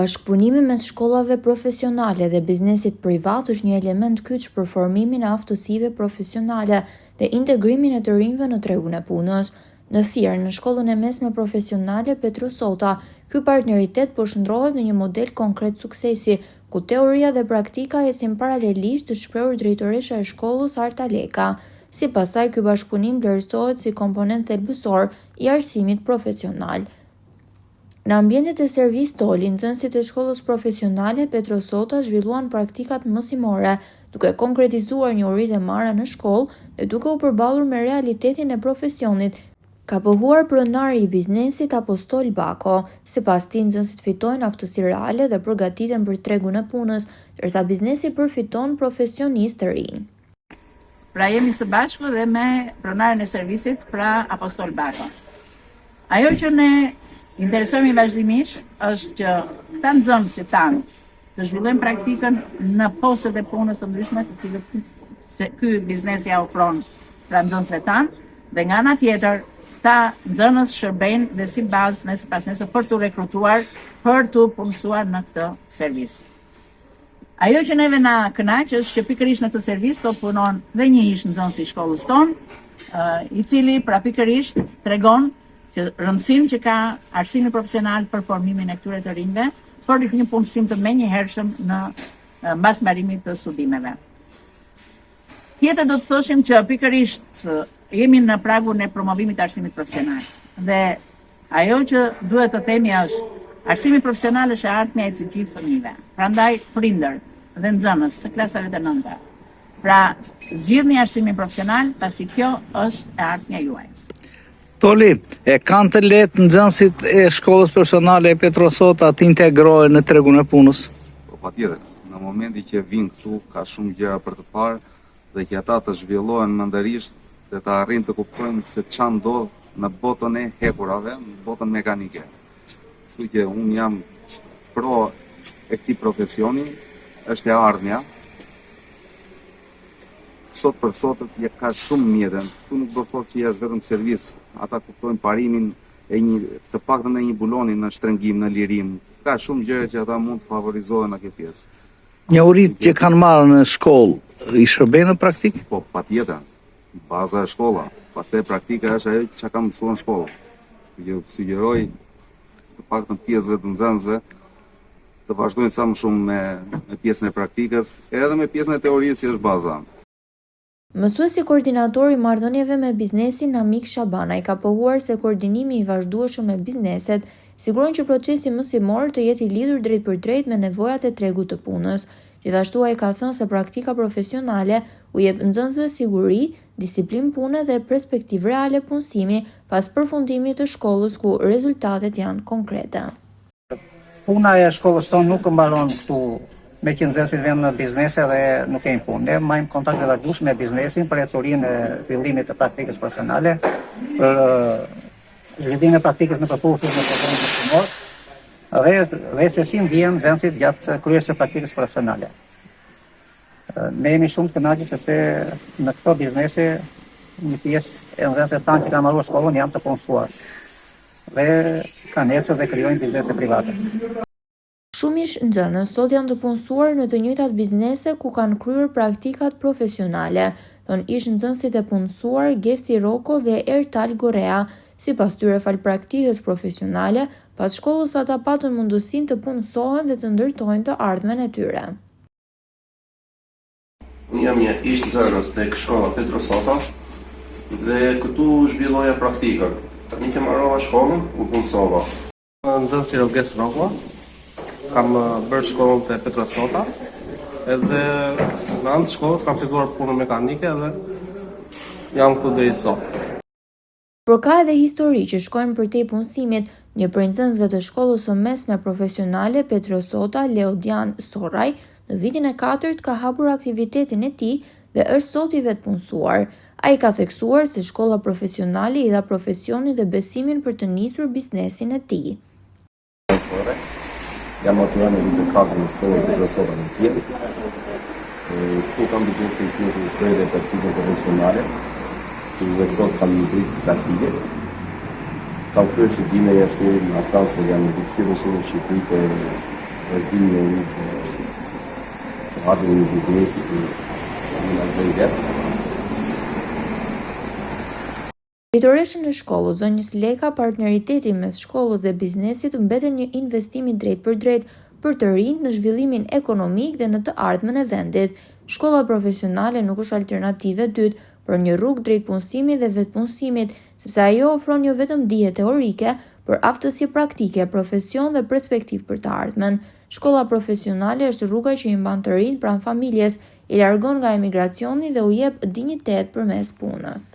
Bashkëpunimi mes shkollave profesionale dhe biznesit privat është një element kyç për formimin e aftësive profesionale dhe integrimin e të rinjve në tregun e punës. Në Fier, në shkollën e mesme profesionale Petrosota, ky partneritet po shndrohet në një model konkret suksesi, ku teoria dhe praktika ecin paralelisht, të shprehur drejtoresha e shkollës Arta Leka. Sipas saj, ky bashkëpunim vlerësohet si komponent thelbësor i arsimit profesional. Në ambientet e servis Toli, nxënësit e shkollës profesionale Petrosota zhvilluan praktikat mësimore, duke konkretizuar njohuritë e marra në shkollë dhe duke u përballur me realitetin e profesionit, ka pohuar pronari i biznesit Apostol Bako. Sipas tij, nxënësit fitojnë aftësi reale dhe përgatiten për tregun e punës, ndërsa biznesi përfiton profesionistë të rinj. Pra jemi së bashku dhe me pronarin e servisit, pra Apostol Bako. Ajo që ne interesojmë vazhdimisht është që këta nxënësit tanë të zhvillojnë praktikën në postet e punës të ndryshme të cilët ky biznes ja ofron pra nxënësve tanë, dhe nga ana tjetër ta nxënës shërbejnë dhe si bazë sipas nesër për të rekrutuar, për të punësuar në këtë servis. Ajo që neve na kënaq është që pikërisht në këtë servis sot punon dhe një ish nxënës i shkollës tonë, i cili pra pikërisht tregon që rëndësinë që ka arsimi profesional për formimin e këtyre të rinjve, për një punësim të menjëhershëm në mbas mbarimit të studimeve. Tjetër do të thoshim që pikërisht jemi në pragun e promovimit të arsimit profesional. Dhe ajo që duhet të themi është arsimi profesional është e ardhmja e të gjithë fëmijëve. Prandaj prindër dhe nxënës të klasave të nënta. Pra zgjidhni arsimin profesional, pasi kjo është e ardhmja juaj. Toli, e kanë të lehtë nxënësit e shkollës personale e Petrosota të integrohen në tregun e punës? Po patjetër, në momenti që vinë këtu ka shumë gjëra për të parë dhe që ata të zhvillohen mendërisht dhe të arrijnë të kuptojnë se ç'a ndodh në botën e hekurave, në botën mekanike. Kështu që unë jam pro e këtij profesioni, është e ardhmja. Sot për sotët ka shumë mjetën, tu nuk do thotë që është vetëm servis, ata kuptojnë parimin e të paktën e një buloni në shtrëngim, në lirim, ka shumë gjëra që ata mund të favorizohen në këtë pjesë. Njohuritë që kanë marrë në shkollë, i shërbejnë në praktikë? Po, patjetër, baza e shkolla, pastaj praktika është ajo që ka mësuar në shkollë. Ju sugjeroj të paktën pjesëve të nxënësve të vazhdojnë sa më shumë me pjesën e praktikës, edhe me pjesën e teorisë që është baza. Mësuesi koordinator i marrëdhënieve me biznesin Namik Shabana i ka pohuar se koordinimi i vazhdueshëm me bizneset siguron që procesi mësimor të jetë i lidhur drejt për drejt me nevojat e tregut të punës. Gjithashtu ai ka thënë se praktika profesionale u jep nxënësve siguri, disiplinë pune dhe perspektivë reale punësimi pas përfundimit të shkollës ku rezultatet janë konkrete. Puna e shkollës tonë nuk mbaron këtu me që nxënësit vjen në biznese dhe nuk kemi punë. Ne marrim kontakte të vazhdueshme me biznesin për ecurinë e fillimit të praktikës profesionale, për zhvillimin e praktikës në përputhje me programin mësimor dhe se si ndihen nxënësit gjatë kryesës së praktikës profesionale. Ne jemi shumë të kënaqur sepse në këto biznese një pjesë e nxënësve tanë që kanë marrë shkollën janë të punësuar dhe kanë ecur dhe krijojnë biznese private. Shumë ish nxënës sot janë të punësuar në të njëjtat biznese ku kanë kryer praktikat profesionale, thon ish nxënësit e punësuar Gesti Roko dhe Ertal Gorea. Sipas tyre, fal praktikës profesionale, pas shkollës ata patën mundësinë të punësohen dhe të ndërtojnë të ardhmen e tyre. Unë jam një ish nxënës tek shkolla Petrosota dhe këtu zhvilloja praktikën. Tani që mbarova shkollën, u punësova. Nxënësi Gesti Roko. Kam bërë shkollën te Petrosota, edhe në anë të shkollës kam fituar punën mekanike dhe jam këtu deri sot. Por ka edhe histori që shkojnë përtej punësimit. Një prej nxënësve të shkollës së mesme profesionale Petrosota, Leodian Soraj, në vitin e 4 ka hapur aktivitetin e tij dhe është sot i vetpunësuar. Ai ka theksuar se shkolla profesionale i dha profesionin dhe besimin për të nisur biznesin e tij. Jam atyane në kakë në shkollë e Petrosota në Fier. Këtu kam biznesin që të krejë dhe praktikën profesionale, që dhe sot kam një dritë praktike. Kam krejë studime jashtë në Francë dhe janë në dikësirën si në Shqipëri për vazhdimi e hapjen e biznesit në Albanëget. Drejtoreshën e shkollës, zonjës Leka, partneriteti mes shkollës dhe biznesit mbeten një investim i drejt për drejt për të rinj në zhvillimin ekonomik dhe në të ardhmen e vendit. Shkolla profesionale nuk është alternativë e dytë për një rrugë drejt punësimit dhe vetpunësimit, sepse ajo ofron jo vetëm dije teorike, por aftësi praktike, profesion dhe perspektivë për të ardhmen. Shkolla profesionale është rruga që i mban të rinj pranë familjes, i largon nga emigracioni dhe u jep dinjitet përmes punës.